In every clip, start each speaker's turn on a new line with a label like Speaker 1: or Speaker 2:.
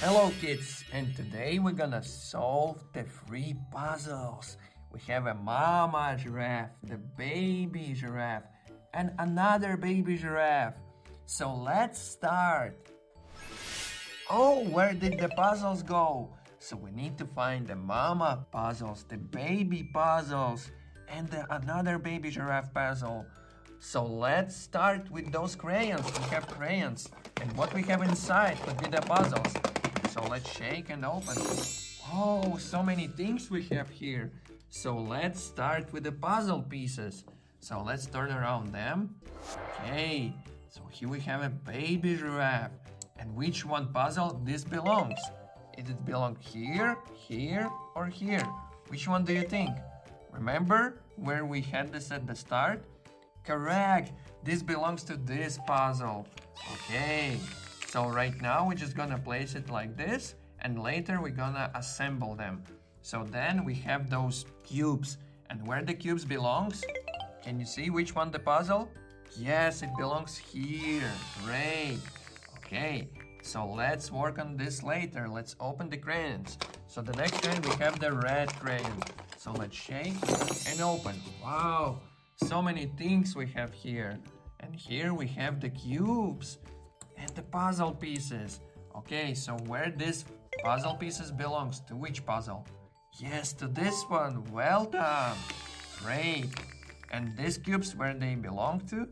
Speaker 1: Hello kids, and today we're gonna solve the three puzzles. We have a mama giraffe, the baby giraffe, and another baby giraffe. So let's start. Oh, where did the puzzles go? So we need to find the mama puzzles, the baby puzzles, and another baby giraffe puzzle. So let's start with those crayons. We have crayons. And what we have inside could be the puzzles. So let's shake and open. Oh, so many things we have here. So let's start with the puzzle pieces. So let's turn around them. Okay, so here we have a baby giraffe. And which one puzzle this belongs? Did it belong here, here, or here? Which one do you think? Remember where we had this at the start? Correct! This belongs to this puzzle. Okay, so right now we're just gonna place it like this, and later we're gonna assemble them. So then we have those cubes. And where the cubes belongs? Can you see which one the puzzle? Yes, it belongs here. Great. Okay, so let's work on this later. Let's open the crayons. So the next crayon we have the red crayon. So let's shake and open. Wow, so many things we have here. And here we have the cubes and the puzzle pieces. Okay, so where this puzzle pieces belongs? To which puzzle? Yes, to this one. Well done. Great. And these cubes, where they belong to?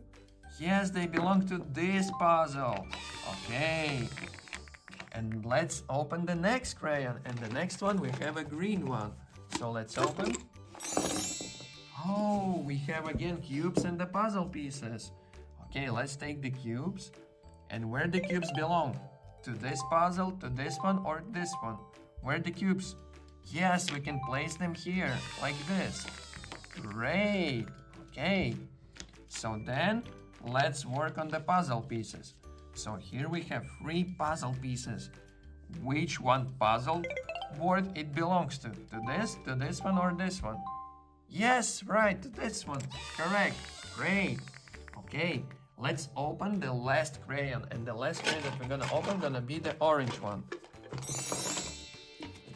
Speaker 1: Yes, they belong to this puzzle. Okay. And let's open the next crayon. And the next one, we have a green one. So let's open. Oh, we have again cubes and the puzzle pieces. Okay, let's take the cubes. And where the cubes belong? To this puzzle, to this one, or this one? Where the cubes? Yes, we can place them here, like this. Great. Okay. So then, let's work on the puzzle pieces. So here we have three puzzle pieces. Which one puzzle board it belongs to? To this one, or this one? Yes, right, to this one. Correct. Great. Okay, let's open the last crayon. And the last crayon that we're gonna open gonna be the orange one.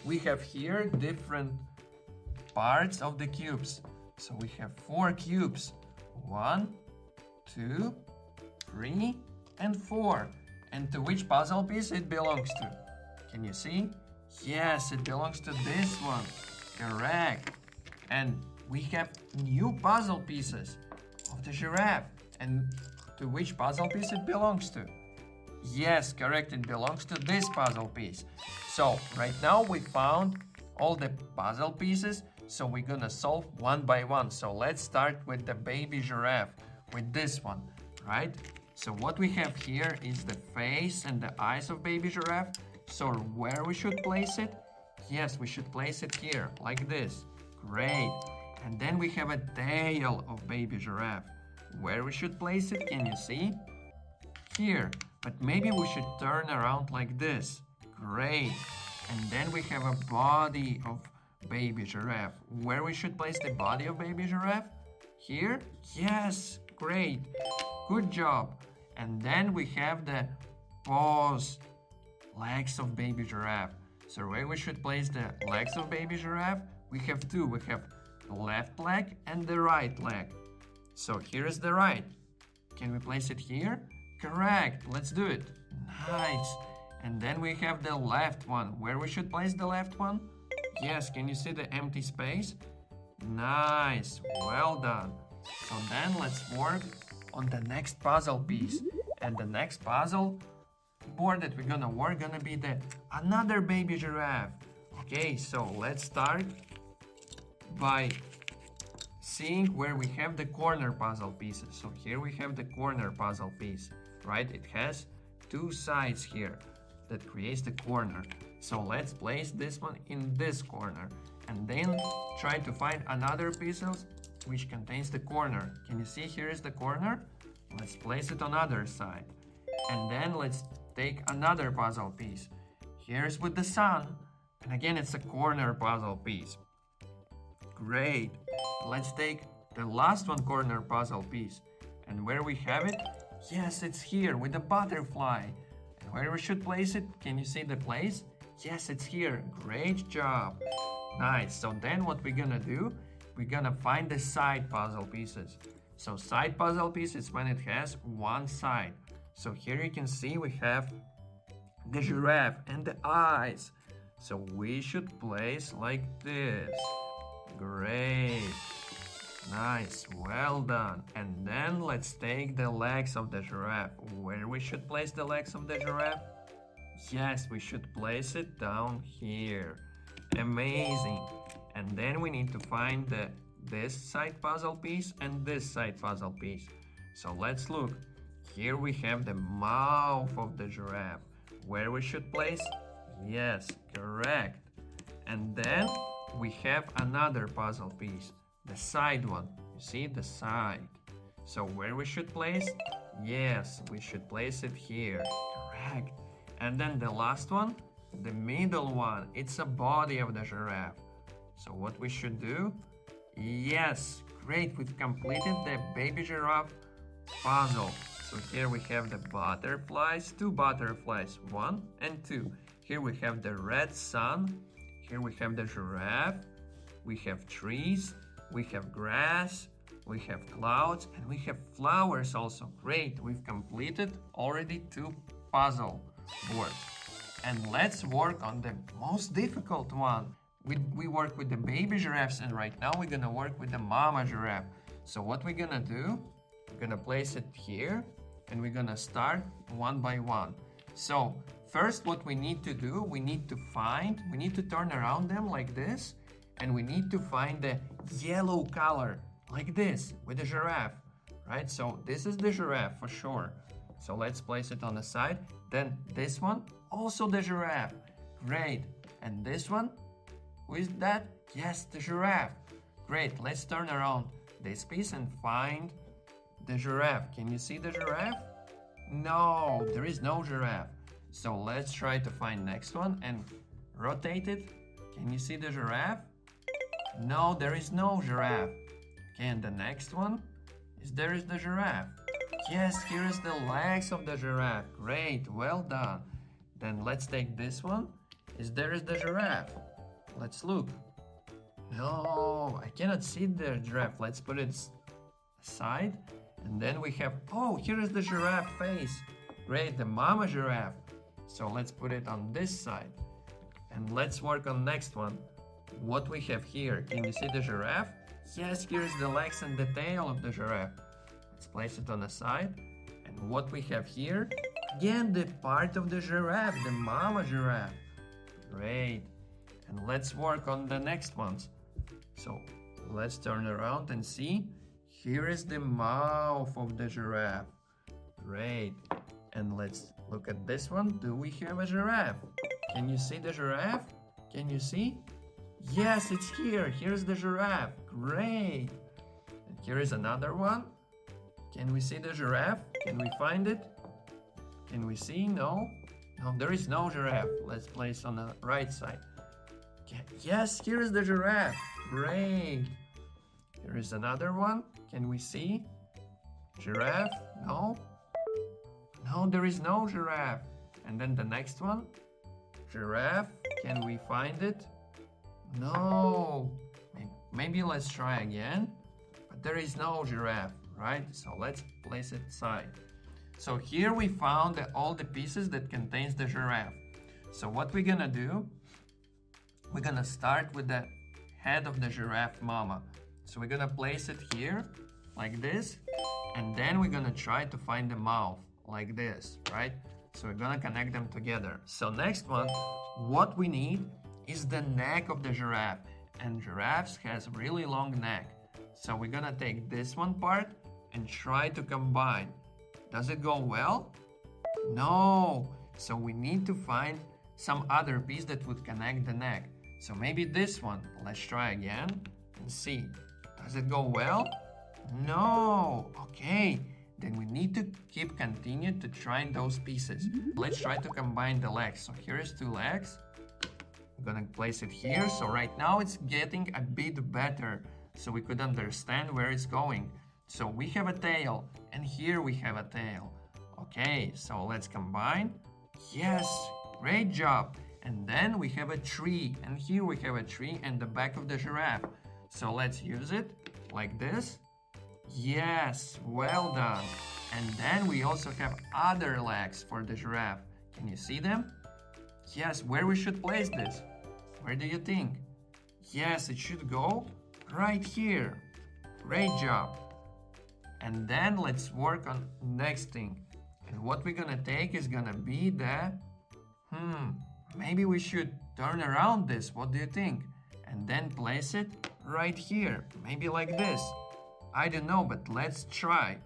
Speaker 1: We have here different parts of the cubes. So we have 4 cubes. 1, 2, 3, and 4. And to which puzzle piece it belongs to? Can you see? Yes, it belongs to this one. Correct. And we have new puzzle pieces of the giraffe. And to which puzzle piece it belongs to? Yes, correct, it belongs to this puzzle piece. So right now we found all the puzzle pieces, so we're gonna solve one by one. So let's start with the baby giraffe, with this one, right? So what we have here is the face and the eyes of baby giraffe. So where we should place it? Yes, we should place it here, like this. Great. And then we have a tail of baby giraffe. Where we should place it, can you see? Here, but maybe we should turn around like this. Great. And then we have a body of baby giraffe. Where we should place the body of baby giraffe? Here? Yes, great. Good job. And then we have the paws, legs of baby giraffe. So where we should place the legs of baby giraffe? We have 2. We have the left leg and the right leg. So here is the right. Can we place it here? Correct. Let's do it. Nice. And then we have the left one. Where we should place the left one? Yes, can you see the empty space? Nice. Well done. So then let's work on the next puzzle piece. And the next puzzle board that we're gonna work gonna be the another baby giraffe. Okay, so let's start by seeing where we have the corner puzzle pieces. So here we have the corner puzzle piece, right? It has 2 sides here that creates the corner. So let's place this one in this corner and then try to find another pieces which contains the corner. Can you see here is the corner? Let's place it on other side. And then let's take another puzzle piece. Here's with the sun. And again, it's a corner puzzle piece. Great. Let's take the last one corner puzzle piece. And where we have it? Yes, it's here with the butterfly. And where we should place it? Can you see the place? Yes, it's here. Great job. Nice. So then what we're gonna do, we're gonna find the side puzzle pieces. So side puzzle pieces when it has one side. So here you can see we have the giraffe and the eyes. So we should place like this. Great. Nice. Well done. And then let's take the legs of the giraffe. Where we should place the legs of the giraffe? Yes, we should place it down here. Amazing. And then we need to find this side puzzle piece and this side puzzle piece. So let's look. Here we have the mouth of the giraffe. Where we should place? Yes, correct. And then we have another puzzle piece, the side one. You see, the side. So where we should place? Yes, we should place it here. Correct. And then the last one, the middle one, it's a body of the giraffe. So what we should do? Yes, great, we've completed the baby giraffe puzzle. So here we have the butterflies, two butterflies, 1 and 2. Here we have the red sun. Here we have the giraffe. We have trees. We have grass. We have clouds. And we have flowers also. Great, we've completed already 2 puzzle boards. And let's work on the most difficult one. We work with the baby giraffes, and right now we're gonna work with the mama giraffe. So what we're gonna do, we're gonna place it here, and we're gonna start one by one. So first what we need to do, we need to turn around them like this, and we need to find the yellow color, like this, with the giraffe, right? So this is the giraffe for sure. So let's place it on the side. Then this one, also the giraffe. Great. And this one, who is that? Yes, the giraffe. Great. Let's turn around this piece and find the giraffe. Can you see the giraffe? No, there is no giraffe. So let's try to find next one and rotate it. Can you see the giraffe? No, there is no giraffe. Okay, and the next one there is the giraffe. Yes, here is the legs of the giraffe. Great, well done. Then let's take this one. There is the giraffe. Let's look. No, I cannot see the giraffe. Let's put it aside. And then we have, oh, here is the giraffe face. Great, the mama giraffe. So let's put it on this side. And let's work on next one. What we have here, can you see the giraffe? Yes, here's the legs and the tail of the giraffe. Let's place it on the side. And what we have here, again, the part of the giraffe, the mama giraffe. Great. And let's work on the next ones. So let's turn around and see. Here is the mouth of the giraffe. Great. And let's look at this one. Do we have a giraffe? Can you see the giraffe? Can you see? Yes, it's here. Here's the giraffe. Great. And here is another one. Can we see the giraffe? Can we find it? Can we see? No? No, there is no giraffe. Let's place on the right side. Yes, here is the giraffe. Great. Here is another one. Can we see? Giraffe? No? No, there is no giraffe. And then the next one. Giraffe. Can we find it? No. Maybe let's try again. But there is no giraffe, right? So let's place it aside. So here we found all the pieces that contains the giraffe. So what we're gonna do, we're gonna start with the head of the giraffe mama. So we're gonna place it here, like this, and then we're gonna try to find the mouth, like this, right? So we're gonna connect them together. So next one, what we need is the neck of the giraffe, and giraffes has really long neck. So we're gonna take this one part and try to combine. Does it go well? No. So we need to find some other piece that would connect the neck. So maybe this one. Let's try again and see. Does it go well? No. Okay. Then we need to continue to try those pieces. Let's try to combine the legs. So here's 2 legs. I'm gonna place it here. So right now it's getting a bit better, so we could understand where it's going. So we have a tail, and here we have a tail. Okay, so let's combine. Yes, great job. And then we have a tree, and here we have a tree and the back of the giraffe. So let's use it like this. Yes, well done. And then we also have other legs for the giraffe. Can you see them? Yes, where we should place this? Where do you think? Yes, it should go right here. Great job. And then let's work on next thing. And what we're gonna take is gonna be the, maybe we should turn around this. What do you think? And then place it right here. Maybe like this. I don't know, but let's try.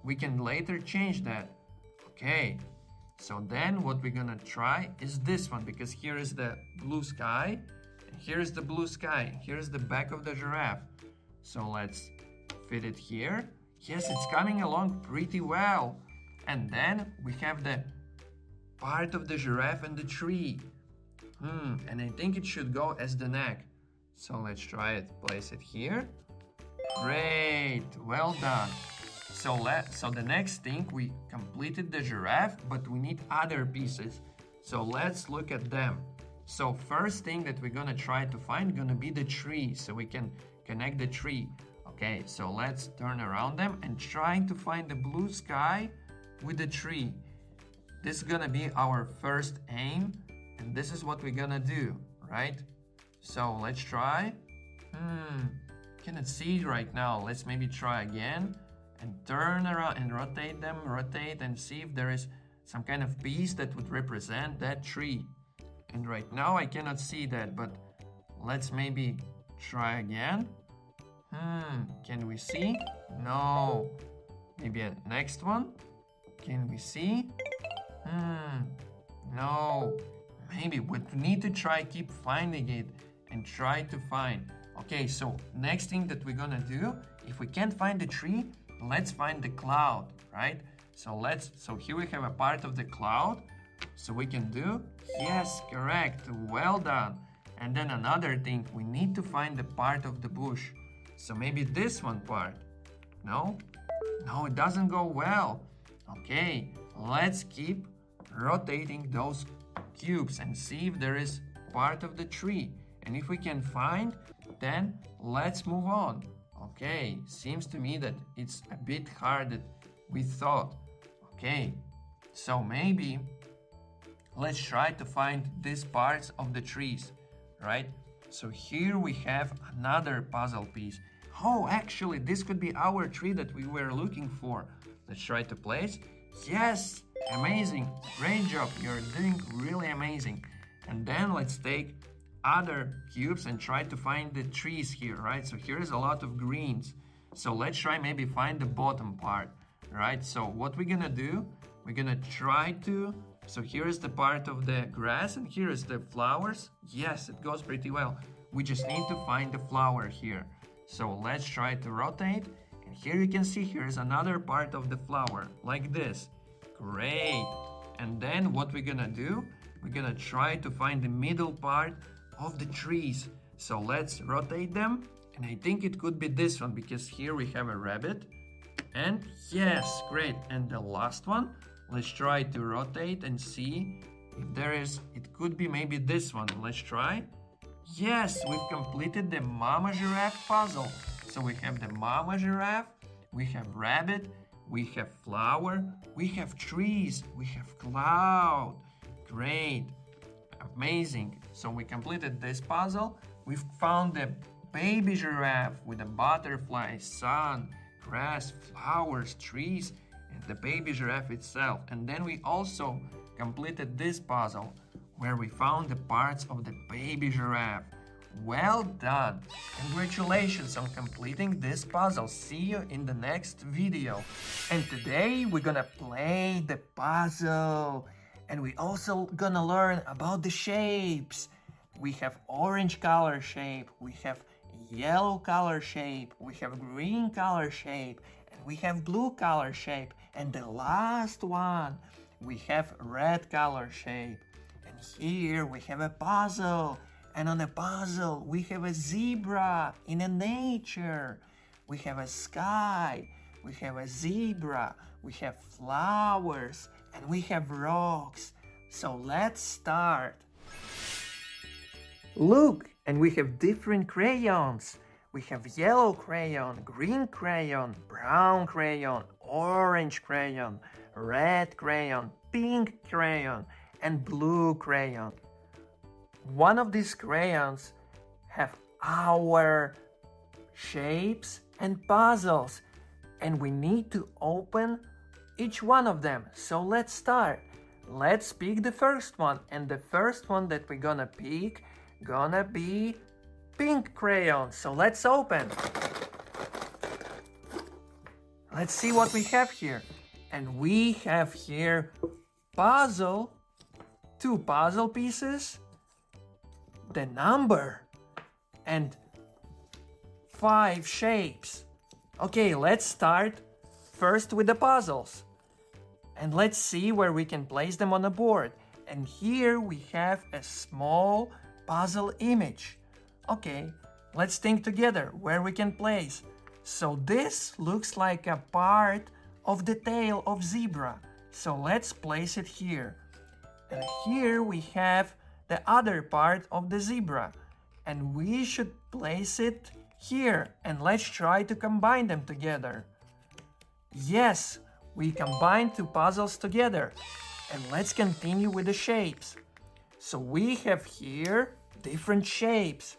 Speaker 1: We can later change that. Okay. So then what we're gonna try is this one, because here is the blue sky. And here is the blue sky. Here's the back of the giraffe. So let's fit it here. Yes, it's coming along pretty well. And then we have the part of the giraffe and the tree. And I think it should go as the neck. So let's try it. Place it here. Great, well done. So the next thing, we completed the giraffe, but we need other pieces. So let's look at them. So first thing that we're gonna try to find gonna be the tree, so we can connect the tree. Okay, so let's turn around them and trying to find the blue sky with the tree. This is gonna be our first aim, and this is what we're gonna do, right? So let's try. Cannot see it right now. Let's maybe try again and turn around and rotate them, rotate and see if there is some kind of piece that would represent that tree. And right now I cannot see that, but let's maybe try again. Can we see? No. Maybe a next one? Can we see? No. Maybe we need to try keep finding it and try to find. Okay, so next thing that we're gonna do, if we can't find the tree, let's find the cloud, right? So here we have a part of the cloud. So we can do, yes, correct, well done. And then another thing, we need to find the part of the bush. So maybe this one part. No, it doesn't go well. Okay, let's keep rotating those cubes and see if there is part of the tree. And if we can find, then let's move on. Okay, seems to me that it's a bit hard than we thought. Okay, so maybe let's try to find these parts of the trees, right? So here we have another puzzle piece. Oh, actually, this could be our tree that we were looking for. Let's try to place. Yes, amazing, great job. You're doing really amazing. And then let's take other cubes and try to find the trees here, right? So here is a lot of greens. So let's try maybe find the bottom part, right? So what we're gonna do, we're gonna try to, so here is the part of the grass and here is the flowers. Yes, it goes pretty well. We just need to find the flower here. So let's try to rotate. And here you can see here is another part of the flower, like this. Great. And then what we're gonna do, we're gonna try to find the middle part of the trees. So let's rotate them. And I think it could be this one because here we have a rabbit. And yes, great. And the last one, let's try to rotate and see if there is, it could be maybe this one. Let's try. Yes, we've completed the mama giraffe puzzle. So we have the mama giraffe, we have rabbit, we have flower, we have trees, we have cloud. Great, amazing. So we completed this puzzle. We've found the baby giraffe with the butterfly, sun, grass, flowers, trees, and the baby giraffe itself. And then we also completed this puzzle where we found the parts of the baby giraffe. Well done! Congratulations on completing this puzzle. See you in the next video. And today we're gonna play the puzzle. And we also gonna learn about the shapes. We have orange color shape, we have yellow color shape, we have green color shape, and we have blue color shape. And the last one, we have red color shape. And here we have a puzzle. And on the puzzle, we have a zebra in a nature. We have a sky, we have a zebra, we have flowers, and we have rocks. So let's start. Look, and we have different crayons. We have yellow crayon, green crayon, brown crayon, orange crayon, red crayon, pink crayon, and blue crayon. One of these crayons have our shapes and puzzles, and we need to open each one of them. So let's start. Let's pick the first one, and the first one that we're gonna pick gonna be pink crayon. So let's open. Let's see what we have here. And we have here two puzzle pieces, the number, and 5 shapes. Okay, let's start first with the puzzles. And let's see where we can place them on the board. And here we have a small puzzle image. Okay, let's think together where we can place. So this looks like a part of the tail of zebra. So let's place it here. And here we have the other part of the zebra. And we should place it here. And let's try to combine them together. Yes, we combine 2 puzzles together. And let's continue with the shapes. So we have here different shapes.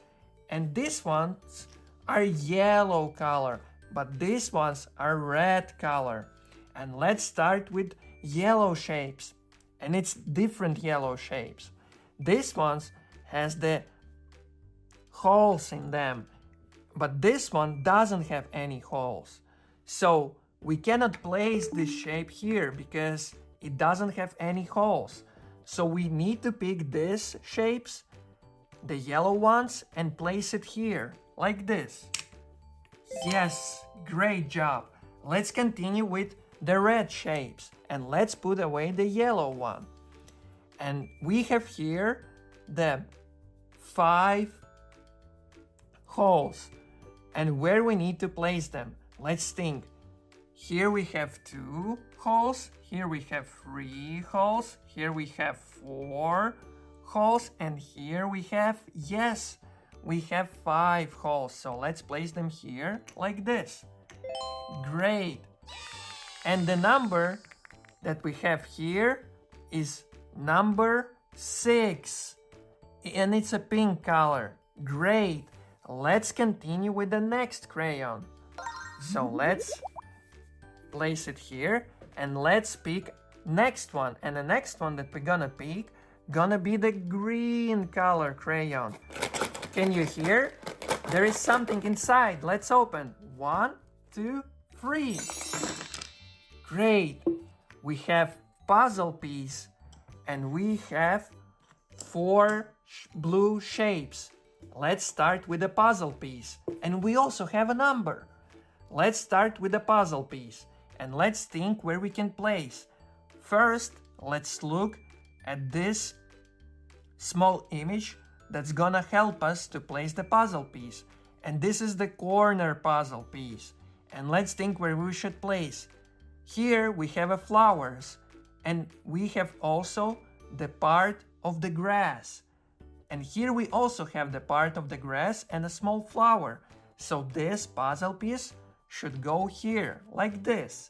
Speaker 1: And these ones are yellow color, but these ones are red color. And let's start with yellow shapes. And it's different yellow shapes. This ones has the holes in them, but this one doesn't have any holes. So we cannot place this shape here because it doesn't have any holes. So we need to pick these shapes, the yellow ones, and place it here, like this. Yes, great job. Let's continue with the red shapes, and let's put away the yellow one. And we have here the 5 holes, and where we need to place them. Let's think. Here we have 2 holes, here we have 3 holes, here we have 4 holes, and here we have, yes, we have 5 holes. So let's place them here like this. Great. And the number that we have here is number 6. And it's a pink color. Great. Let's continue with the next crayon. So let's place it here and let's pick next one. And the next one that we're gonna pick gonna be the green color crayon. Can you hear? There is something inside. Let's open. 1, 2, 3. Great. We have puzzle piece and we have 4 blue shapes. Let's start with the puzzle piece. And we also have a number. Let's start with the puzzle piece and let's think where we can place. First, let's look at this small image that's gonna help us to place the puzzle piece. And this is the corner puzzle piece. And let's think where we should place. Here we have a flowers and we have also the part of the grass. And here we also have the part of the grass and a small flower. So this puzzle piece should go here, like this.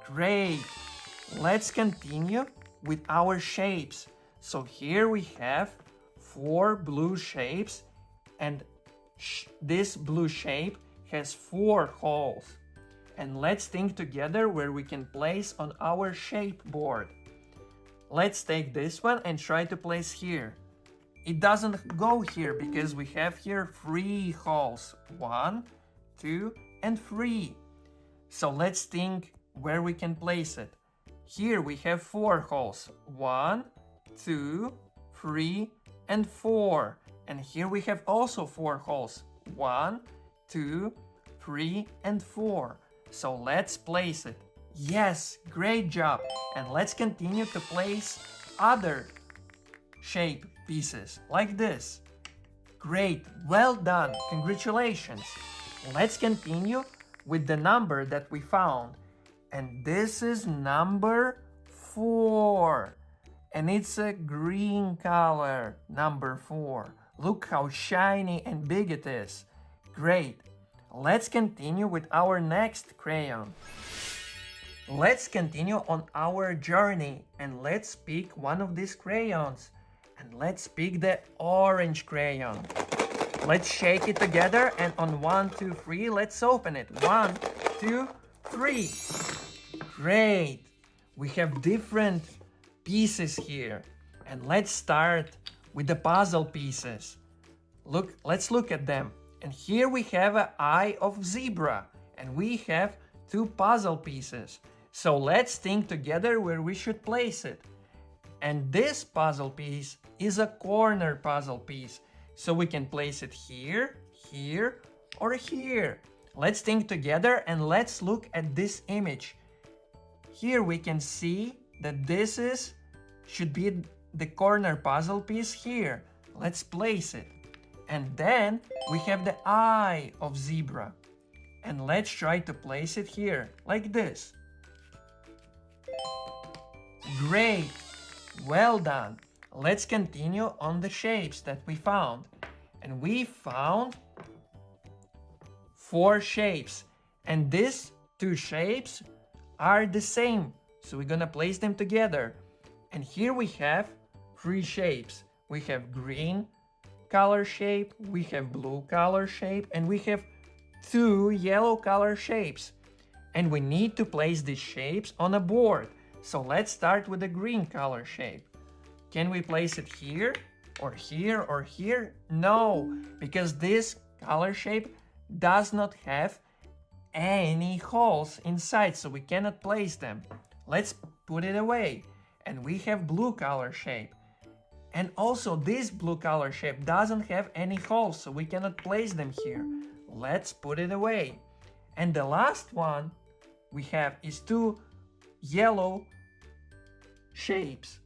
Speaker 1: Great! Let's continue with our shapes. So here we have 4 blue shapes and this blue shape has 4 holes. And let's think together where we can place on our shape board. Let's take this one and try to place here. It doesn't go here because we have here 3 holes. 1, 2, and 3. So let's think where we can place it. Here we have 4 holes. 1, 2, 3, and 4. And here we have also 4 holes. 1, 2, 3, and 4. So let's place it. Yes, great job. And let's continue to place other shape pieces like this. Great, well done, congratulations. Let's continue with the number that we found. And this is number 4. And it's a green color, number 4. Look how shiny and big it is. Great. Let's continue with our next crayon. Let's continue on our journey and let's pick one of these crayons. And let's pick the orange crayon. Let's shake it together and on 1, 2, 3, let's open it. 1, 2, 3. Great. We have different pieces here. And let's start with the puzzle pieces. Let's look at them. And here we have an eye of zebra. And we have 2 puzzle pieces. So let's think together where we should place it. And this puzzle piece is a corner puzzle piece. So we can place it here, here, or here. Let's think together and let's look at this image. Here we can see that this should be the corner puzzle piece here. Let's place it. And then we have the eye of zebra. And let's try to place it here, like this. Great! Well done! Let's continue on the shapes that we found. And we found 4 shapes. And these 2 shapes are the same. So we're gonna place them together. And here we have 3 shapes. We have green color shape, we have blue color shape, and we have 2 yellow color shapes. And we need to place these shapes on a board. So let's start with the green color shape. Can we place it here, or here, or here? No, because this color shape does not have any holes inside, so we cannot place them. Let's put it away. And we have blue color shape. And also this blue color shape doesn't have any holes, so we cannot place them here. Let's put it away. And the last one we have is 2 yellow shapes.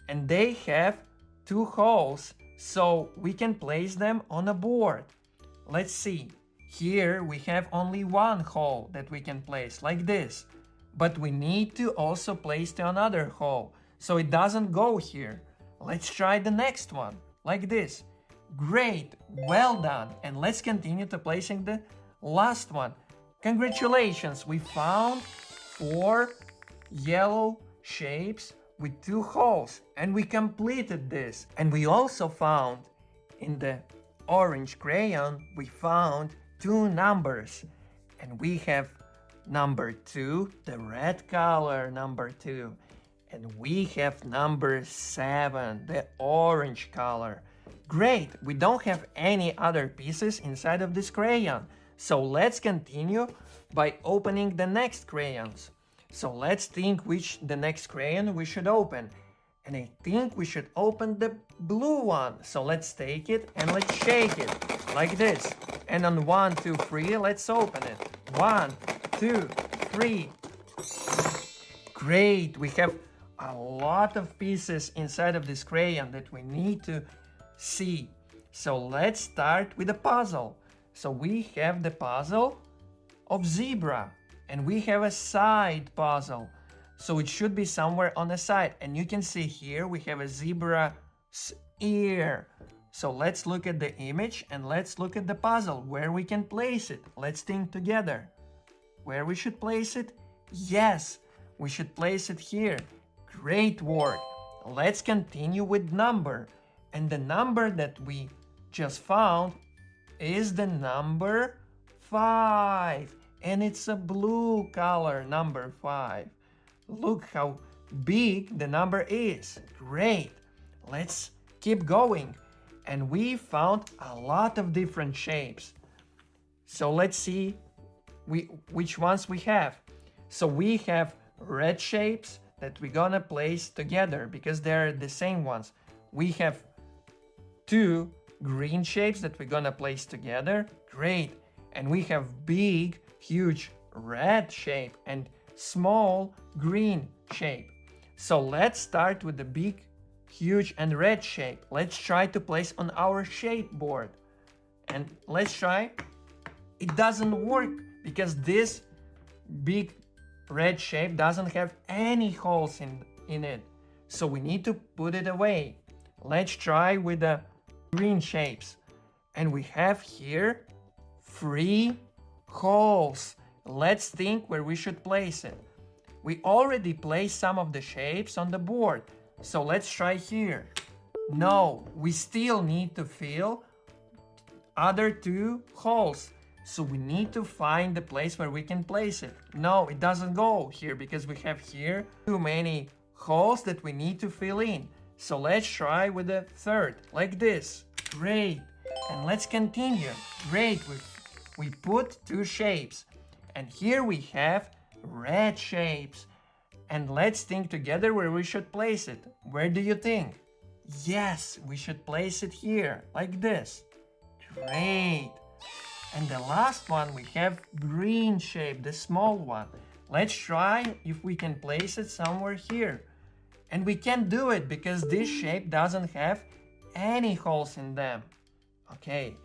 Speaker 1: And they have 2 holes, so we can place them on a board. Let's see. Here we have only 1 hole that we can place, like this. But we need to also place the another hole, so it doesn't go here. Let's try the next one, like this. Great, well done. And let's continue to placing the last one. Congratulations, we found 4 yellow shapes with 2 holes, and we completed this. And we also found in the orange crayon, we found 2 numbers. And we have number 2, the red color number 2. And we have number 7, the orange color. Great, we don't have any other pieces inside of this crayon. So let's continue by opening the next crayons. So let's think which the next crayon we should open. And I think we should open the blue one. So let's take it and let's shake it like this. And on 1, 2, 3, let's open it. 1, 2, 3. Great, we have a lot of pieces inside of this crayon that we need to see. So let's start with the puzzle. So we have the puzzle of zebra. And we have a side puzzle. So it should be somewhere on the side. And you can see here we have a zebra's ear. So let's look at the image and let's look at the puzzle, where we can place it. Let's think together. Where we should place it? Yes, we should place it here. Great work. Let's continue with number. And the number that we just found is the number 5. And it's a blue color, number 5. Look how big the number is. Great. Let's keep going. And we found a lot of different shapes. So let's see which ones we have. So we have red shapes that we're gonna place together because they're the same ones. We have 2 green shapes that we're gonna place together. Great. And we have big, huge red shape and small green shape. So let's start with the big, huge and red shape. Let's try to place on our shape board. And let's try. It doesn't work because this big red shape doesn't have any holes in it. so we need to put it away. Let's try with the green shapes. And we have here 3 holes. Let's think where we should place it. We already placed some of the shapes on the board, so let's try here. No, we still need to fill other 2 holes. So we need to find the place where we can place it. No, it doesn't go here because we have here too many holes that we need to fill in. So let's try with the 3rd, like this. Great. And let's continue. Great. We put 2 shapes. And here we have red shapes. And let's think together where we should place it. Where do you think? Yes, we should place it here, like this. Great. And the last one, we have green shape, the small one. Let's try if we can place it somewhere here. And we can't do it because this shape doesn't have any holes in them. Okay,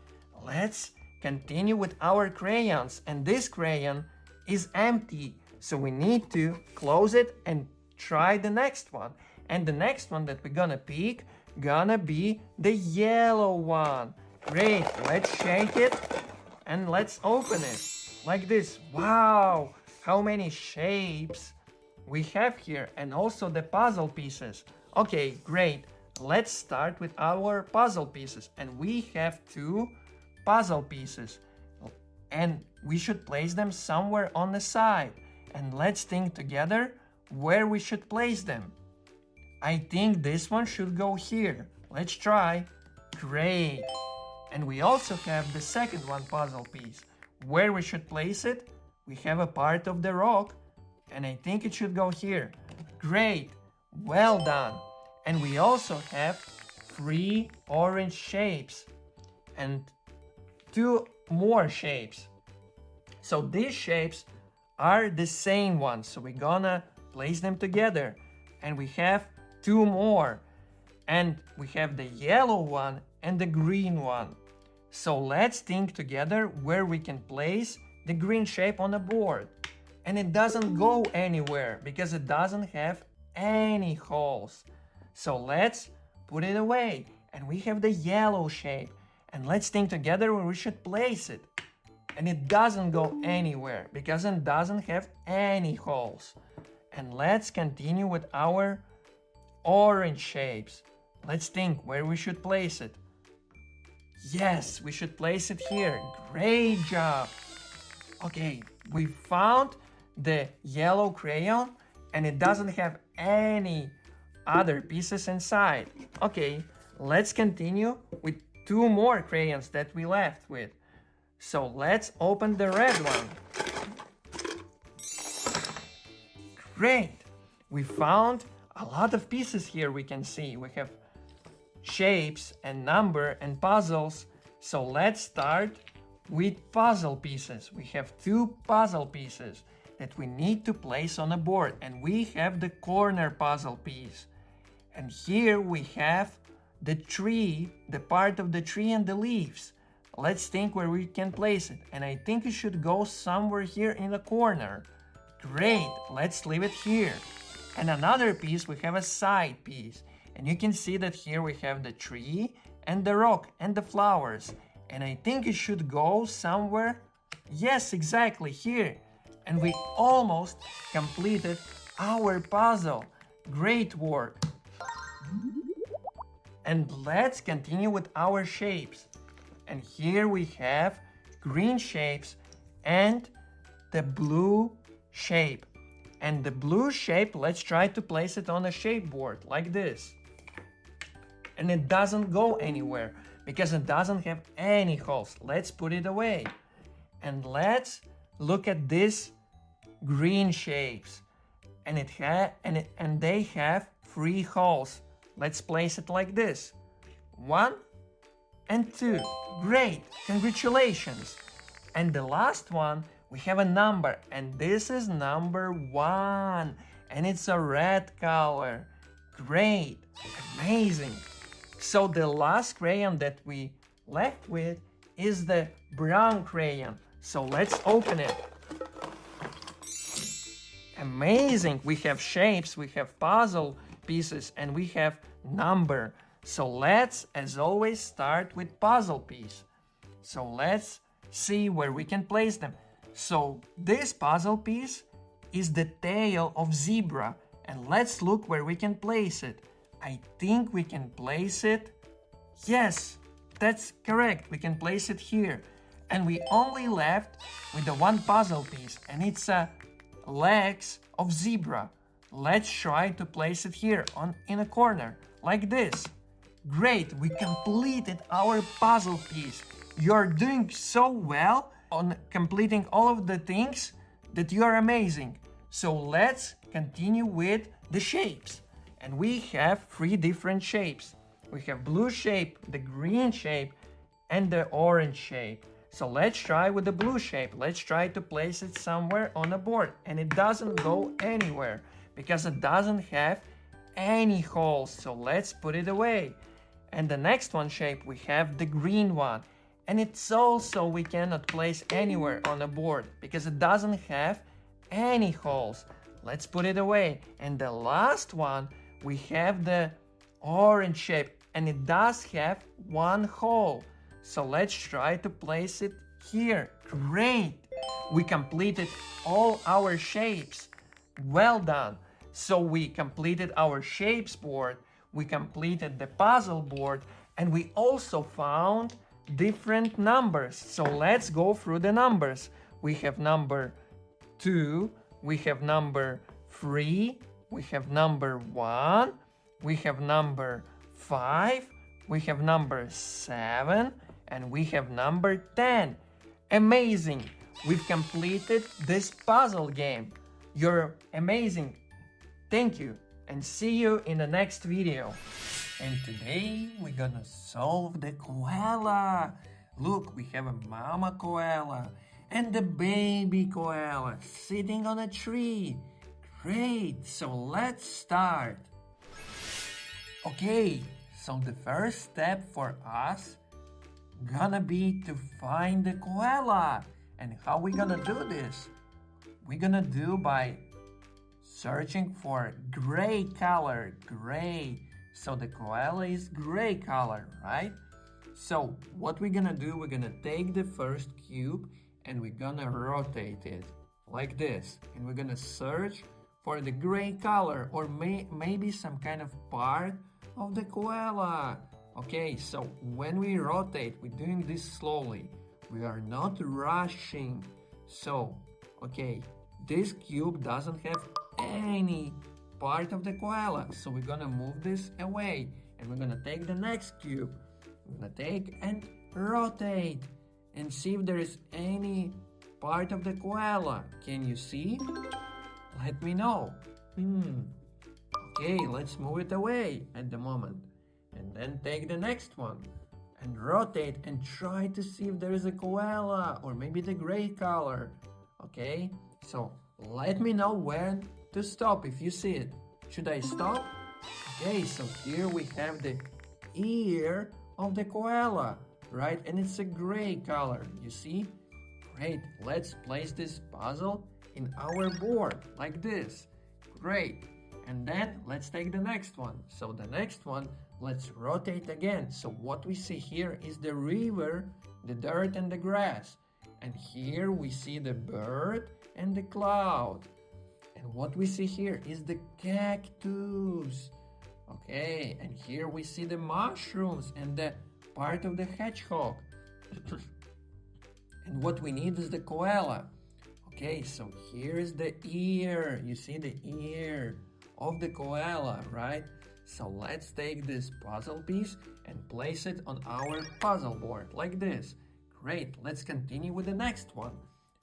Speaker 1: let's continue with our crayons. And this crayon is empty. So we need to close it and try the next one. And the next one that we're gonna pick, gonna be the yellow one. Great, let's shake it. And let's open it like this. Wow, how many shapes we have here, and also the puzzle pieces. Okay, great. Let's start with our puzzle pieces. And we have 2 puzzle pieces. And we should place them somewhere on the side. And let's think together where we should place them. I think this one should go here. Let's try. Great. And we also have the second one puzzle piece. Where we should place it, we have a part of the rock, and I think it should go here. Great, well done. And we also have 3 orange shapes and 2 more shapes. So these shapes are the same ones, so we're gonna place them together. And we have 2 more. And we have the yellow one and the green one. So let's think together where we can place the green shape on the board. And it doesn't go anywhere because it doesn't have any holes. So let's put it away. And we have the yellow shape. And let's think together where we should place it. And it doesn't go anywhere because it doesn't have any holes. And let's continue with our orange shapes. Let's think where we should place it. Yes, we should place it here. Great job. Okay, we found the yellow crayon and it doesn't have any other pieces inside. Okay, let's continue with 2 more crayons that we left with. So let's open the red one. Great. We found a lot of pieces here we can see. We have shapes and number and puzzles. So let's start with puzzle pieces. We have 2 puzzle pieces that we need to place on a board, and we have the corner puzzle piece. And here we have the tree, the part of the tree and the leaves. Let's think where we can place it, and I think it should go somewhere here in the corner. Great, let's leave it here. And another piece, we have a side piece. And you can see that here we have the tree and the rock and the flowers. And I think it should go somewhere. Yes, exactly here. And we almost completed our puzzle. Great work. And let's continue with our shapes. And here we have green shapes and the blue shape. And the blue shape, let's try to place it on a shape board like this. And it doesn't go anywhere because it doesn't have any holes. Let's put it away. And let's look at these green shapes. And they have 3 holes. Let's place it like this. 1 and 2. Great, congratulations. And the last one, we have a number, and this is number 1, and it's a red color. Great, amazing. So the last crayon that we left with is the brown crayon. So let's open it. Amazing, we have shapes, we have puzzle pieces and we have number. So let's, as always, start with puzzle piece. So let's see where we can place them. So this puzzle piece is the tail of zebra, and let's look where we can place it. I think we can place it. Yes, that's correct. We can place it here. And we only left with the one puzzle piece, and it's legs of zebra. Let's try to place it here in a corner, like this. Great, we completed our puzzle piece. You're doing so well on completing all of the things that you are amazing. So let's continue with the shapes. And we have 3 different shapes. We have blue shape, the green shape, and the orange shape. So let's try with the blue shape. Let's try to place it somewhere on a board. And it doesn't go anywhere because it doesn't have any holes. So let's put it away. And the next one shape, we have the green one. And it's also we cannot place anywhere on a board because it doesn't have any holes. Let's put it away. And the last one, we have the orange shape, and it does have 1 hole. So let's try to place it here. Great! We completed all our shapes. Well done! So we completed our shapes board, we completed the puzzle board, and we also found different numbers. So let's go through the numbers. We have number 2, we have number 3, we have number 1, we have number 5, we have number 7, and we have number 10. Amazing! We've completed this puzzle game. You're amazing. Thank you, and see you in the next video. And today we're gonna solve the koala. Look, we have a mama koala and the baby koala sitting on a tree. Great, so let's start. Okay, so the first step for us gonna be to find the koala. And how we gonna do this? We're gonna do by searching for gray color, gray. So the koala is gray color, right? So what we're gonna do, we're gonna take the first cube and we're gonna rotate it like this. And we're gonna search for the gray color or maybe some kind of part of the koala. Okay, so when we rotate, we're doing this slowly. We are not rushing. So, okay, this cube doesn't have any part of the koala. So we're gonna move this away and we're gonna take the next cube. We're gonna take and rotate and see if there is any part of the koala. Can you see? Let me know. Okay, let's move it away at the moment. And then take the next one and rotate and try to see if there is a koala or maybe the gray color. Okay, so let me know when to stop if you see it. Should I stop? Okay, so here we have the ear of the koala, right? And it's a gray color, you see? Great, let's place this puzzle in our board like this. Great, and then let's take the next one. So the next one, let's rotate again. So what we see here is the river, the dirt and the grass. And here we see the bird and the cloud. And what we see here is the cactus. Okay, and here we see the mushrooms and the part of the hedgehog. And what we need is the koala. Okay, so here is the ear. You see the ear of the koala, right? So let's take this puzzle piece and place it on our puzzle board like this. Great, let's continue with the next one.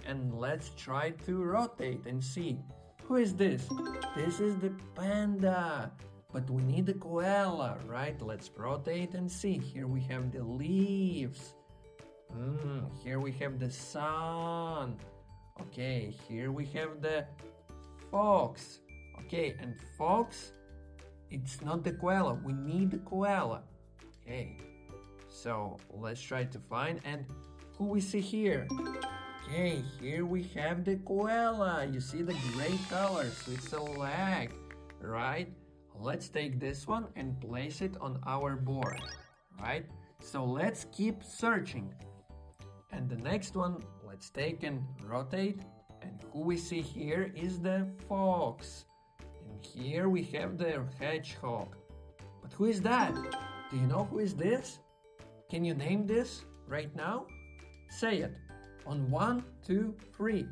Speaker 1: And let's try to rotate and see. Who is this? This is the panda. But we need the koala, right? Let's rotate and see. Here we have the leaves. Here we have the sun. Okay, here we have the fox. Okay, and fox, it's not the koala. We need the koala. Okay, so let's try to find. And who we see here? Okay, here we have the koala. You see the gray color, so it's a leg, right? let's take this one and place it on our board, right? So let's keep searching. And the next one, let's take and rotate. And who we see here is the fox. And here we have the hedgehog. But who is that? Do you know who is this? Can you name this right now? Say it. On 1, 2, 3.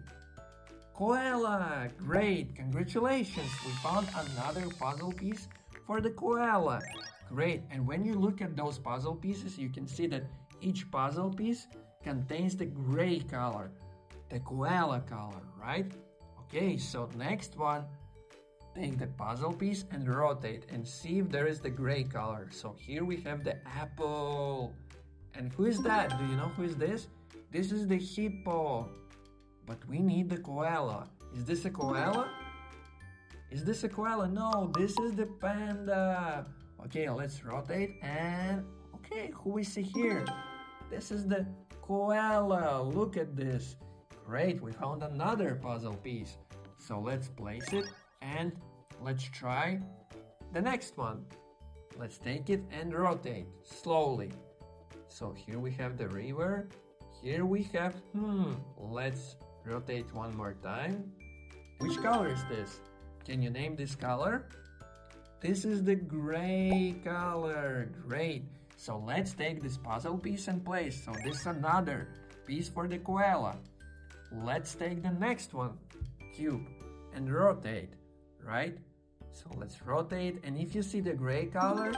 Speaker 1: Koala! Great! Congratulations! We found another puzzle piece for the koala. Great! And when you look at those puzzle pieces, you can see that each puzzle piece contains the gray color, the koala color, right? Okay, so next one, take the puzzle piece and rotate and see if there is the gray color. So here we have the apple. And who is that? Do you know who is this? This is the hippo. But we need the koala. Is this a koala? Is this a koala? No, this is the panda. Okay, let's rotate and okay, who we see here? This is the koala. Look at this. Great, we found another puzzle piece. So let's place it and let's try the next one. Let's take it and rotate slowly. So here we have the river. Here we have, let's rotate one more time. Which color is this? Can you name this color? This is the gray color. Great. So let's take this puzzle piece and place. So this is another piece for the koala. Let's take the next one, cube, and rotate, right? So let's rotate, and if you see the gray color,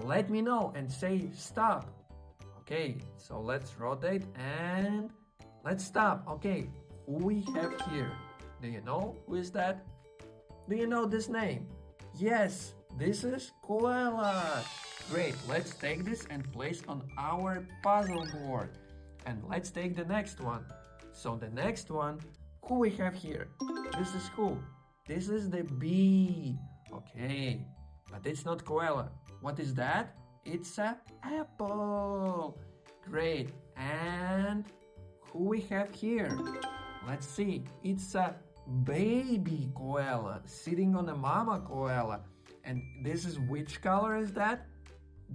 Speaker 1: let me know and say stop. Okay, so let's rotate and let's stop. Okay, who we have here? Do you know who is that? Do you know this name? Yes, this is koala. Great, let's take this and place on our puzzle board. And let's take the next one. So the next one, who we have here? This is who? This is the bee. Okay, but it's not koala. What is that? It's a apple. Great, and who we have here? Let's see, it's a baby koala sitting on a mama koala. And this is which color is that?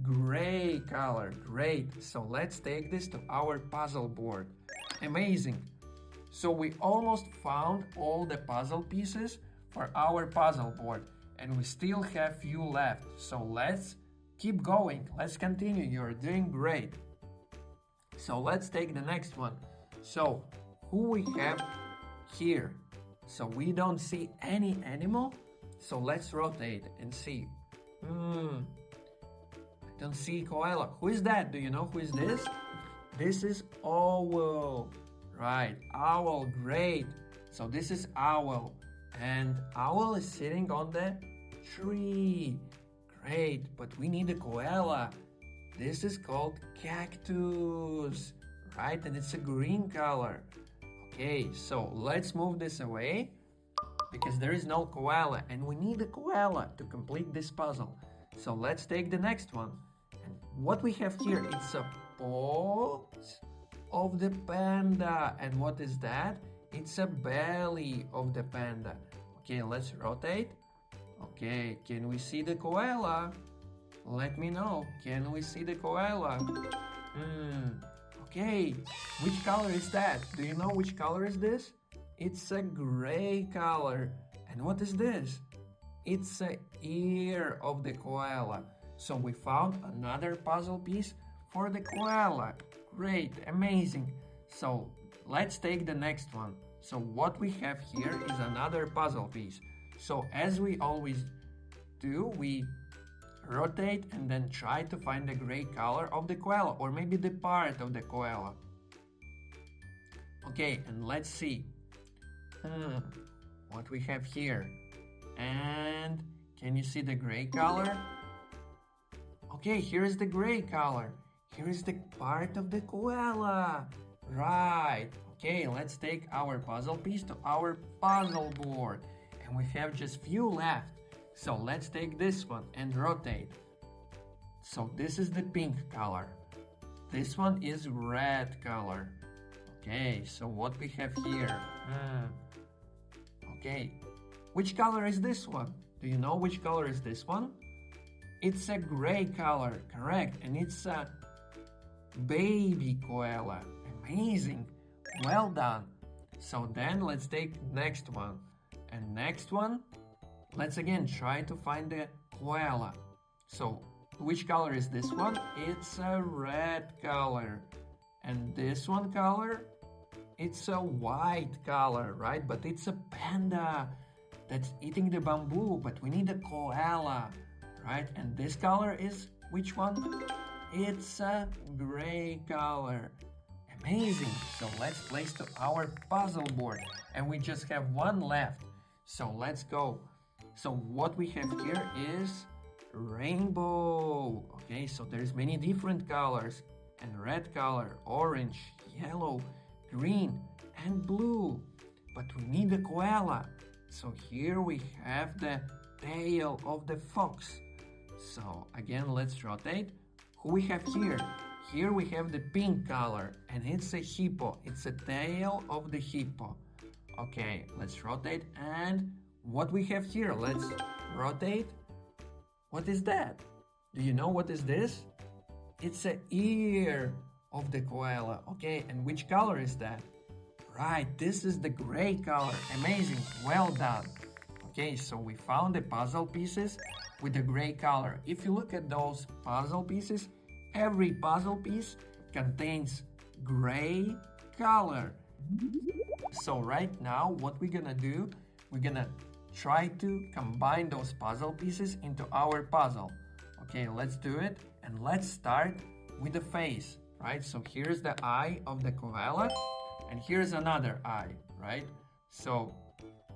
Speaker 1: Gray color. Great, so let's take this to our puzzle board. Amazing. So we almost found all the puzzle pieces for our puzzle board and we still have few left. So let's keep going. Let's continue. You're doing great. So let's take the next one. So who we have here? So we don't see any animal. So let's rotate and see. I don't see koala. Who is that? Do you know who is this? This is owl. Right, owl, great. So this is owl. And owl is sitting on the tree. Great, but we need a koala. This is called cactus. Right, and it's a green color. Okay, so let's move this away because there is no koala and we need a koala to complete this puzzle. So let's take the next one. And what we have here, it's a paw of the panda. And what is that? It's a belly of the panda. Okay, let's rotate. Okay, can we see the koala? Let me know. Can we see the koala? Okay, which color is that? Do you know which color is this? It's a gray color. And what is this? It's the ear of the koala. So we found another puzzle piece for the koala. Great, amazing. So let's take the next one. So what we have here is another puzzle piece. So as we always do, we rotate and then try to find the gray color of the koala or maybe the part of the koala. Okay, and let's see what we have here. And can you see the gray color? Okay, here is the gray color. Here is the part of the koala. Right. Okay, let's take our puzzle piece to our puzzle board. And we have just few left. So let's take this one and rotate. So this is the pink color. This one is red color. Okay, so what we have here? Okay, which color is this one? Do you know which color is this one? It's a gray color, correct, and it's a baby koala. Amazing, well done. So then let's take next one. And next one, let's again try to find the koala. So which color is this one? It's a red color. And this one color, it's a white color, right? But it's a panda that's eating the bamboo, but we need a koala, right? And this color is which one? It's a gray color. Amazing. So let's place to our puzzle board. And we just have one left. So let's go. So what we have here is rainbow. Okay, so there's many different colors. And red color, orange, yellow, green, and blue. But we need a koala. So here we have the tail of the fox. So again, let's rotate. Who we have here? Here we have the pink color, and it's a hippo. It's a tail of the hippo. Okay, let's rotate. And what we have here? Let's rotate. What is that? Do you know what is this? It's an ear of the koala. Okay, and which color is that? Right, this is the gray color. Amazing, well done. Okay, so we found the puzzle pieces with the gray color. If you look at those puzzle pieces, every puzzle piece contains gray color. So right now, what we're gonna do, we're gonna try to combine those puzzle pieces into our puzzle. Okay, let's do it. And let's start with the face, right? So here's the eye of the koala, and here's another eye, right? So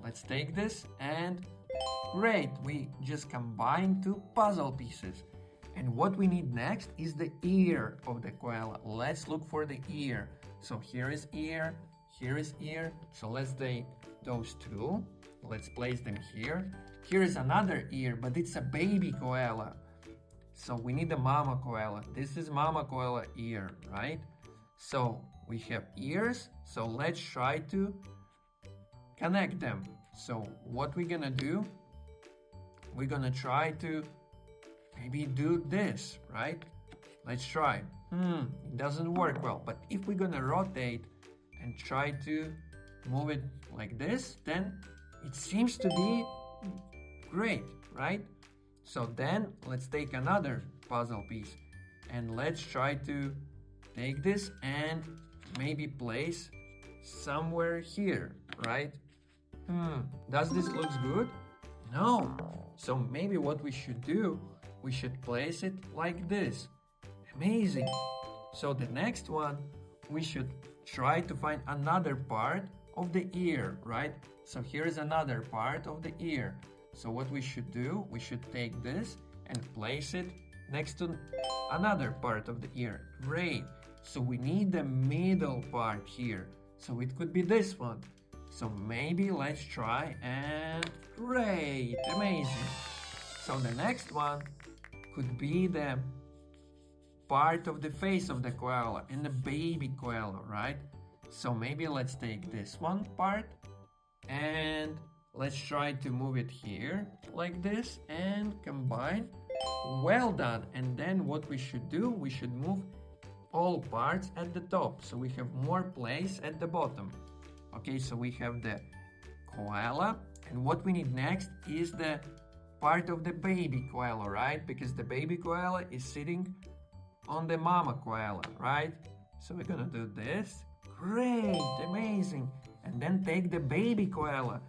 Speaker 1: let's take this, and great, we just combined two puzzle pieces. And what we need next is the ear of the koala. Let's look for the ear. So here is ear, here is ear. So let's take those two. Let's place them here. Here is another ear, but it's a baby koala. So we need the mama koala. This is mama koala ear, right? So we have ears. So let's try to connect them. So what we're gonna do, we're gonna try to maybe do this, right? Let's try. It doesn't work well. But if we're gonna rotate and try to move it like this, then it seems to be great, right? So then let's take another puzzle piece and let's try to take this and maybe place somewhere here, right? Does this look good? No. So maybe what we should do, we should place it like this. Amazing. So the next one, we should try to find another part of the ear, right? So here's another part of the ear. So what we should do, we should take this and place it next to another part of the ear. Great. So we need the middle part here. So it could be this one. So maybe let's try, and great, amazing. So the next one could be the part of the face of the koala and the baby koala, right? So maybe let's take this one part and let's try to move it here like this and combine. Well done. And then what we should do, we should move all parts at the top so we have more place at the bottom. Okay, so we have the koala, and what we need next is the part of the baby koala, right? Because the baby koala is sitting on the mama koala, right? So we're gonna do this. Great, amazing. And then take the baby koala,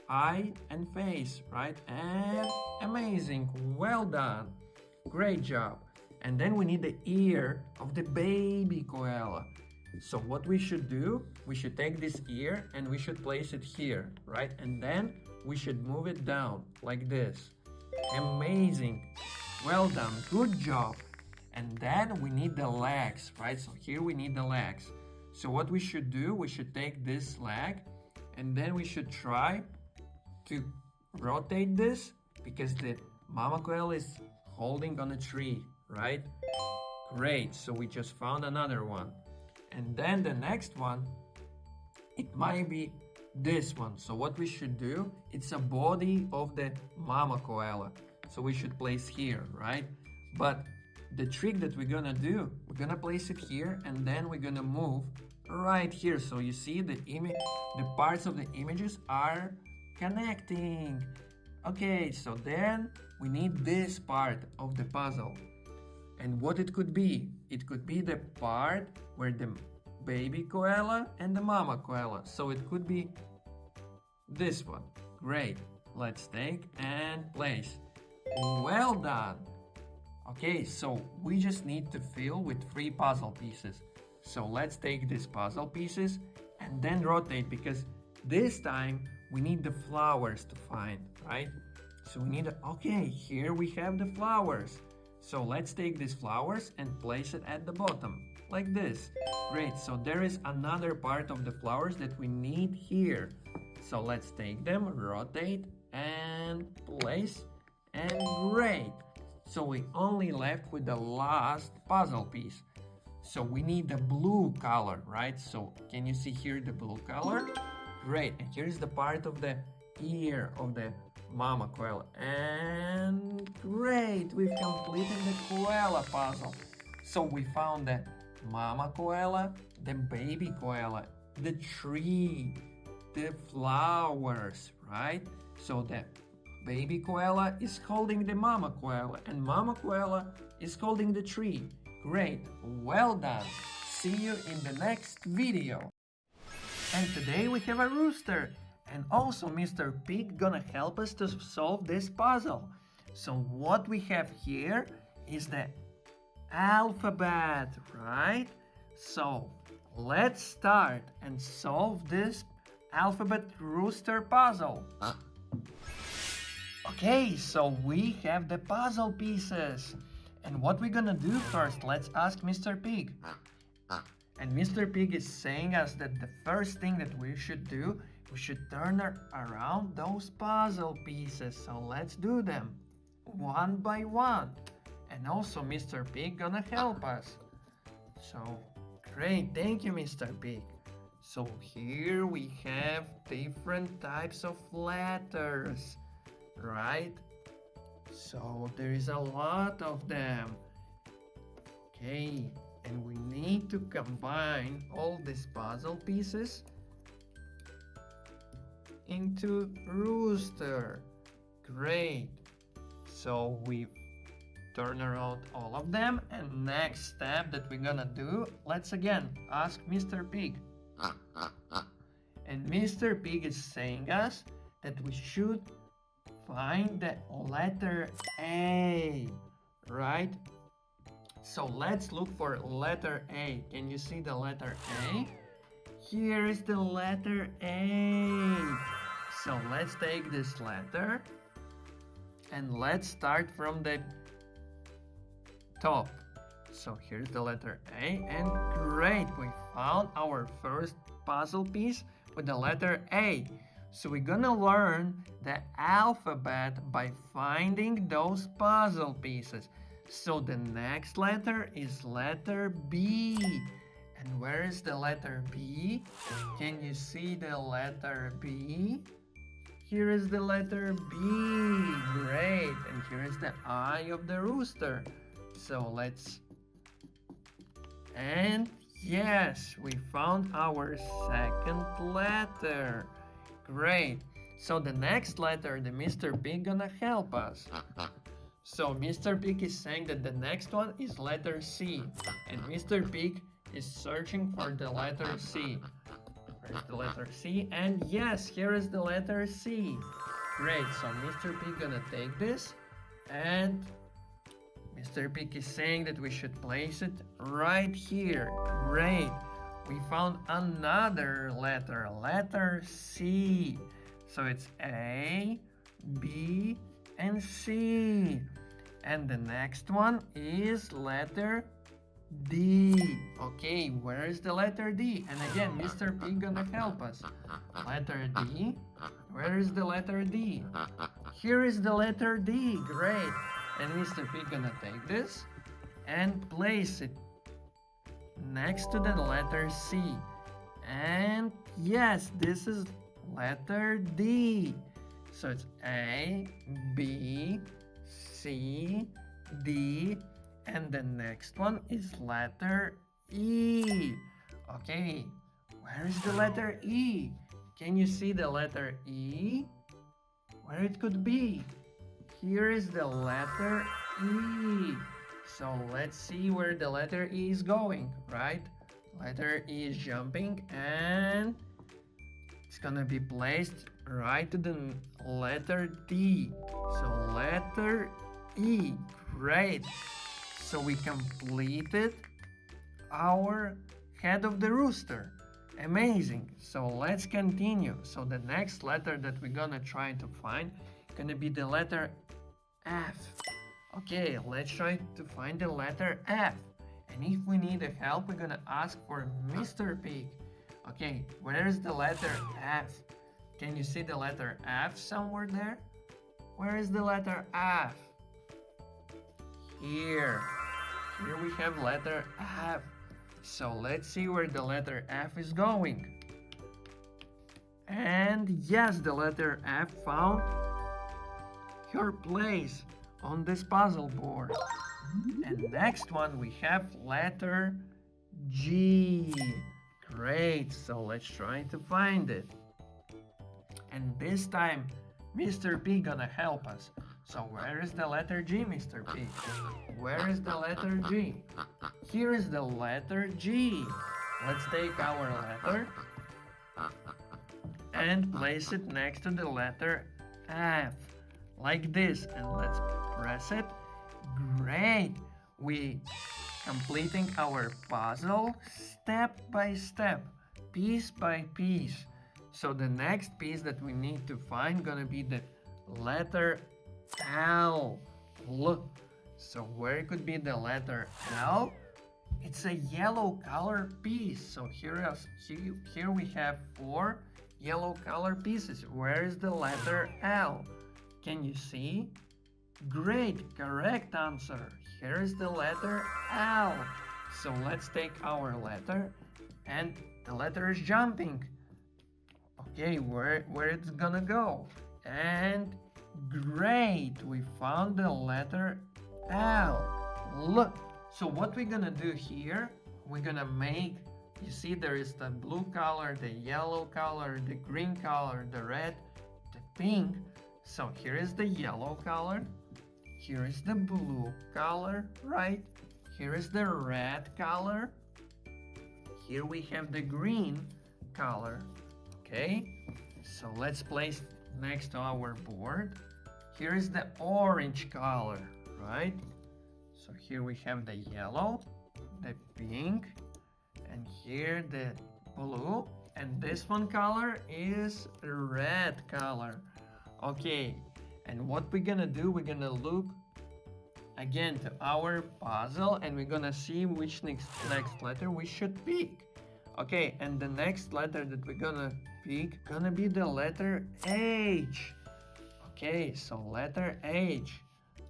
Speaker 1: eye and face, right? And amazing, well done. Great job. And then we need the ear of the baby koala. So what we should do, we should take this ear and we should place it here, right? And then we should move it down like this. Amazing. Well done. Good job. And then we need the legs, right? So here we need the legs. So what we should do, we should take this leg and then we should try to rotate this because the mama koala is holding on a tree, right? Great. So we just found another one. And then the next one, it might be this one. So what we should do, it's a body of the mama koala. So we should place here, right? But the trick that we're gonna do, we're gonna place it here and then we're gonna move right here. So you see the parts of the images are connecting. Okay, so then we need this part of the puzzle. And what it could be? It could be the part where the baby koala and the mama koala. So it could be this one. Great. Let's take and place. Well done. Okay, so we just need to fill with 3 puzzle pieces. So let's take these puzzle pieces and then rotate, because this time we need the flowers to find, right? So we need, okay, here we have the flowers. So let's take these flowers and place it at the bottom, like this. Great, so there is another part of the flowers that we need here. So let's take them, rotate, and place, and great. So we only left with the last puzzle piece. So we need the blue color, right? So can you see here the blue color? Great, and here's the part of the ear of the mama koala. And great, we've completed the koala puzzle. So we found the mama koala, the baby koala, the tree, the flowers, right? So the baby koala is holding the mama koala and mama koala is holding the tree. Great, well done. See you in the next video. And today we have a rooster. And also Mr. Pig gonna help us to solve this puzzle. So what we have here is the alphabet, right? So let's start and solve this alphabet rooster puzzle. Okay, so we have the puzzle pieces. And what we're gonna do first, let's ask Mr. Pig. And Mr. Pig is saying us that the first thing that we should do, we should turn around those puzzle pieces. So let's do them one by one. And also Mr. Pig gonna help us. So great, thank you, Mr. Pig. So here we have different types of letters, right? So there is a lot of them. Okay, and we need to combine all these puzzle pieces into rooster. Great. So we turn around all of them, and next step that we're gonna do, let's again ask Mr. Pig. And Mr. Pig is saying us that we should find the letter A, right? So let's look for letter A. Can you see the letter A? Here is the letter A. So let's take this letter and let's start from the top. So here's the letter A, and great, we found our first puzzle piece with the letter A. So we're gonna learn the alphabet by finding those puzzle pieces. So the next letter is letter B. And where is the letter B? Can you see the letter B? Here is the letter B. Great. And here is the eye of the rooster. So let's... And yes, we found our second letter. Great. So the next letter, the Mr. Pig gonna help us. So Mr. Pig is saying that the next one is letter C. And Mr. Pig is searching for the letter C. Where's the letter C? And yes, here is the letter C. Great, so Mr. Pig gonna take this, and Mr. Pig is saying that we should place it right here. Great, we found another letter, letter C. So it's A, B, and C. And the next one is letter D. Okay, where is the letter D? And again, Mr. Pig gonna help us. Letter D. Where is the letter D? Here is the letter D. Great. And Mr. Pig gonna take this and place it next to the letter C. And yes, this is letter D. So it's A, B, C, D, and the next one is letter E. Okay, where is the letter E? Can you see the letter E? Where it could be? Here is the letter E. So let's see where the letter E is going, right? Letter E is jumping and it's gonna be placed right to the letter D. So letter E, great. So we completed our head of the rooster. Amazing. So let's continue. So the next letter that we're gonna try to find gonna be the letter F. Okay, let's try to find the letter F. And if we need help, we're gonna ask for Mr. Pig. Okay, where is the letter F? Can you see the letter F somewhere there? Where is the letter F? Here. Here we have letter F. So let's see where the letter F is going. And yes, the letter F found your place on this puzzle board. And next one we have letter G. Great, so let's try to find it. And this time Mr. P gonna help us. So where is the letter G, Mr. P? Where is the letter G? Here is the letter G. Let's take our letter and place it next to the letter F. Like this. And let's press it. Great. We completing our puzzle step by step, piece by piece. So the next piece that we need to find gonna be the letter L. Look. So where could be the letter L? It's a yellow color piece. So here we have 4 yellow color pieces. Where is the letter L? Can you see? Great, correct answer. Here is the letter L. So let's take our letter and the letter is jumping. Okay, where it's gonna go? And great, we found the letter L. Look, so what we're gonna do here, we're gonna make, you see there is the blue color, the yellow color, the green color, the red, the pink. So here is the yellow color, here is the blue color, right? Here is the red color, here we have the green color, okay? So let's place next to our board. Here is the orange color, right? So here we have the yellow, the pink, and here the blue, and this one color is red color. Okay, and what we're gonna do, we're gonna look again to our puzzle and we're gonna see which next letter we should pick. Okay, and the next letter that we're gonna pick gonna be the letter H. Okay, so letter H.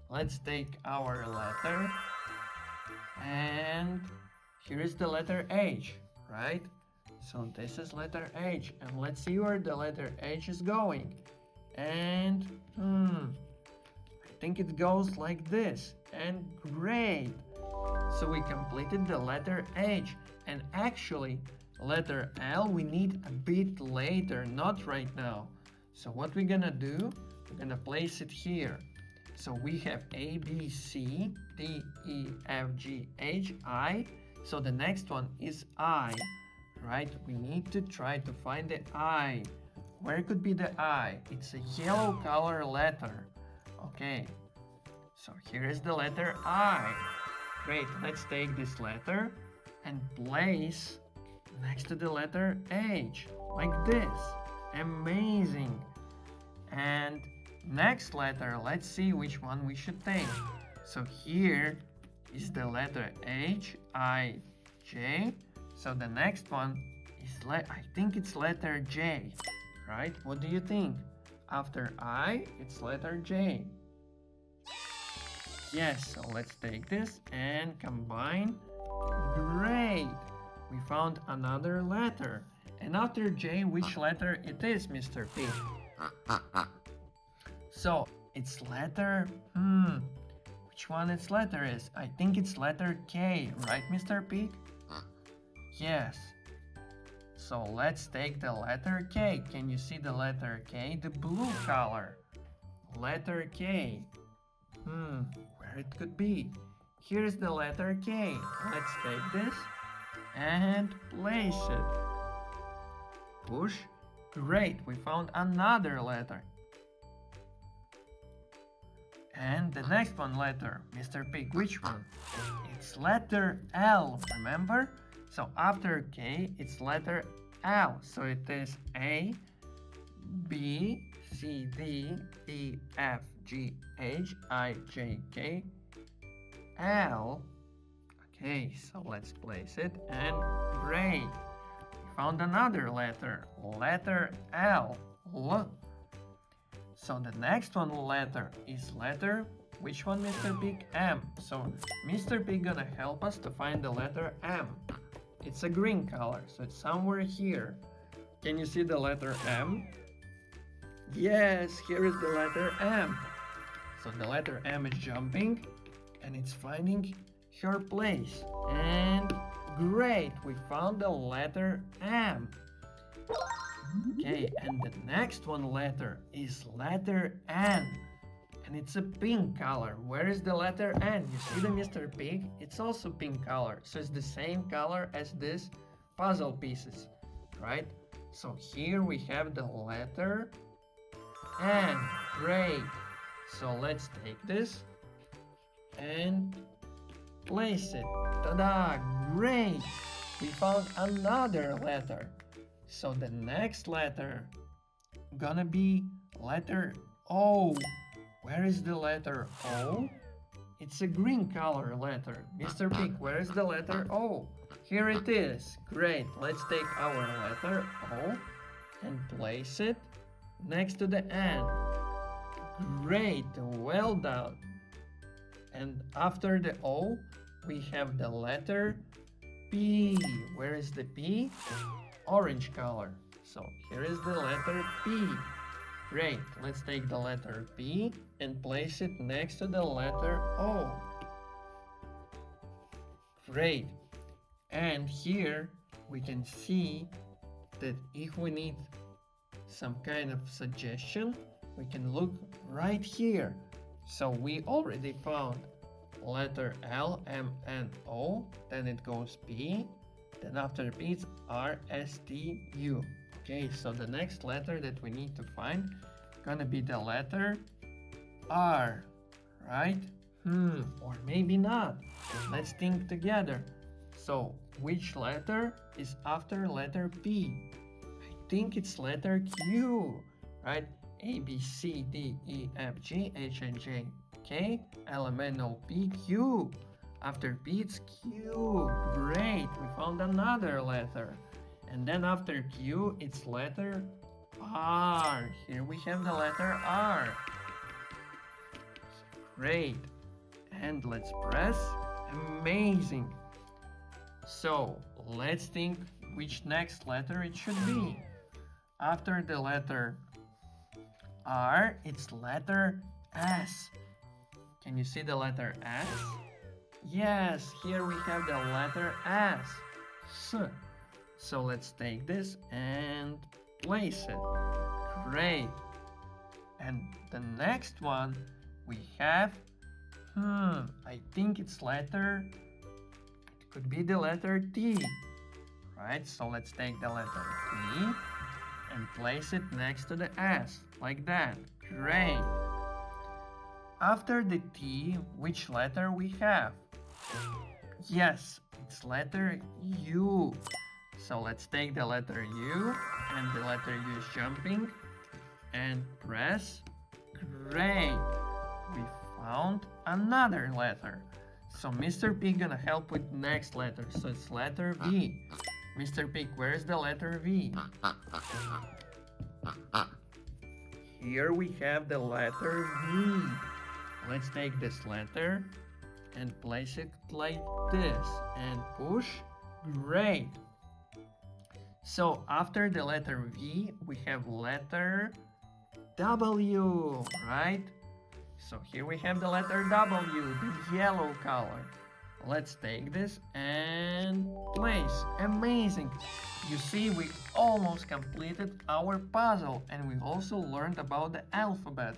Speaker 1: Let's take our letter and here is the letter H, right? So this is letter H and let's see where the letter H is going. And I think it goes like this. And great. So we completed the letter H. And actually, letter L we need a bit later, not right now. So what we're gonna do, we're gonna place it here. So we have A, B, C, D, E, F, G, H, I. So the next one is I, right? We need to try to find the I. Where could be the I? It's a yellow color letter. Okay, so here is the letter I. Great, let's take this letter and place next to the letter H, like this. Amazing. And next letter, let's see which one we should take. So here is the letter H, I, J. So the next one is, I think it's letter J. Right? What do you think? After I, it's letter J. Yes, so let's take this and combine. Great! We found another letter. And after J, which letter it is, Mr. Pig? So, it's letter, which one its letter is? I think it's letter K, right, Mr. Pig? Yes. So let's take the letter K. Can you see the letter K? The blue color. Letter K. Where it could be? Here's the letter K. Let's take this and place it. Push. Great, we found another letter. And the next one letter, Mr. Pig, which one? It's letter L, remember? So after K, it's letter L. So it is A, B, C, D, E, F, G, H, I, J, K, L. Okay, so let's place it. And great. We found another letter, letter L. L. So the next one letter is letter, which one, Mr. Pig? M. So Mr. Pig gonna help us to find the letter M. It's a green color, so it's somewhere here. Can you see the letter M? Yes, here is the letter M. So the letter M is jumping and it's finding her place. And great, we found the letter M. Okay, and the next one letter is letter N. And it's a pink color. Where is the letter N? You see the Mr. Pig? It's also pink color. So it's the same color as this puzzle pieces, right? So here we have the letter N. Great. So let's take this and place it. Ta-da! Great! We found another letter. So the next letter gonna be letter O. Where is the letter O? It's a green color letter. Mr. Pig, where is the letter O? Here it is. Great. Let's take our letter O and place it next to the N. Great. Well done. And after the O, we have the letter P. Where is the P? Orange color. So here is the letter P. Great, let's take the letter P and place it next to the letter O. Great. And here we can see that if we need some kind of suggestion, we can look right here. So we already found letter L, M, N, O, then it goes P, then after P it's R, S, T, U. Okay, so the next letter that we need to find gonna be the letter R, right? Or maybe not. Let's think together. So, which letter is after letter P? I think it's letter Q, right? A, B, C, D, E, F, G, H, I, J, K, L, M, N, O, P, Q. After P, it's Q. Great, we found another letter. And then after Q, it's letter R. Here we have the letter R. Great. And let's press. Amazing. So, let's think which next letter it should be. After the letter R, it's letter S. Can you see the letter S? Yes, here we have the letter S. So let's take this and place it. Great. And the next one we have, I think it's letter, it could be the letter T. Right, so let's take the letter T and place it next to the S, like that. Great. After the T, which letter we have? Yes, it's letter U. So let's take the letter U, and the letter U is jumping, and press. Great! We found another letter. So Mr. Pig gonna help with next letter. So it's letter V. Mr. Pig, where's the letter V? Here we have the letter V. Let's take this letter and place it like this and push. Great. So after the letter V, we have letter W, right? So here we have the letter W, the yellow color. Let's take this and place. Amazing! You see, we almost completed our puzzle and we also learned about the alphabet.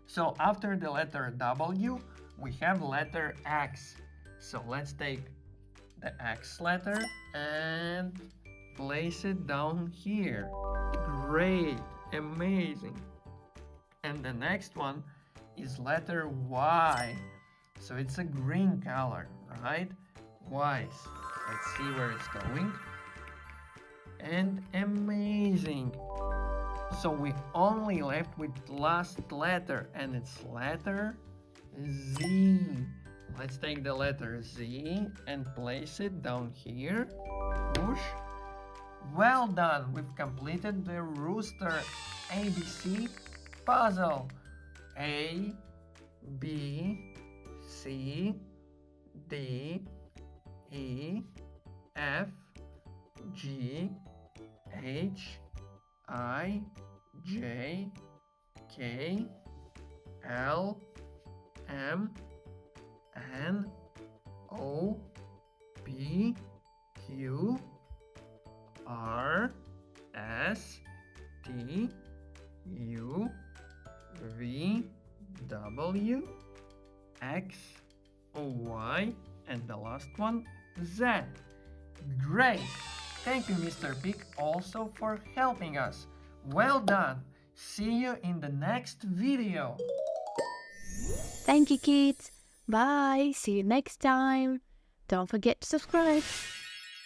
Speaker 1: So after the letter W, we have letter X. So let's take the X letter and place it down here. Great, amazing. And the next one is letter Y. So it's a green color, right? Y. Let's see where it's going. And amazing. So we only left with last letter, and it's letter Z. Let's take the letter Z and place it down here. Push. Well done, we've completed the rooster ABC puzzle. A, B, C, D, E, F, G, H, I, J, K, L, M, N, O, P, Q, R, S, T, U, V, W, X, Y, and the last one, Z. Great! Thank you, Mr. Pig, also for helping us. Well done! See you in the next video.
Speaker 2: Thank you, kids. Bye. See you next time. Don't forget to subscribe.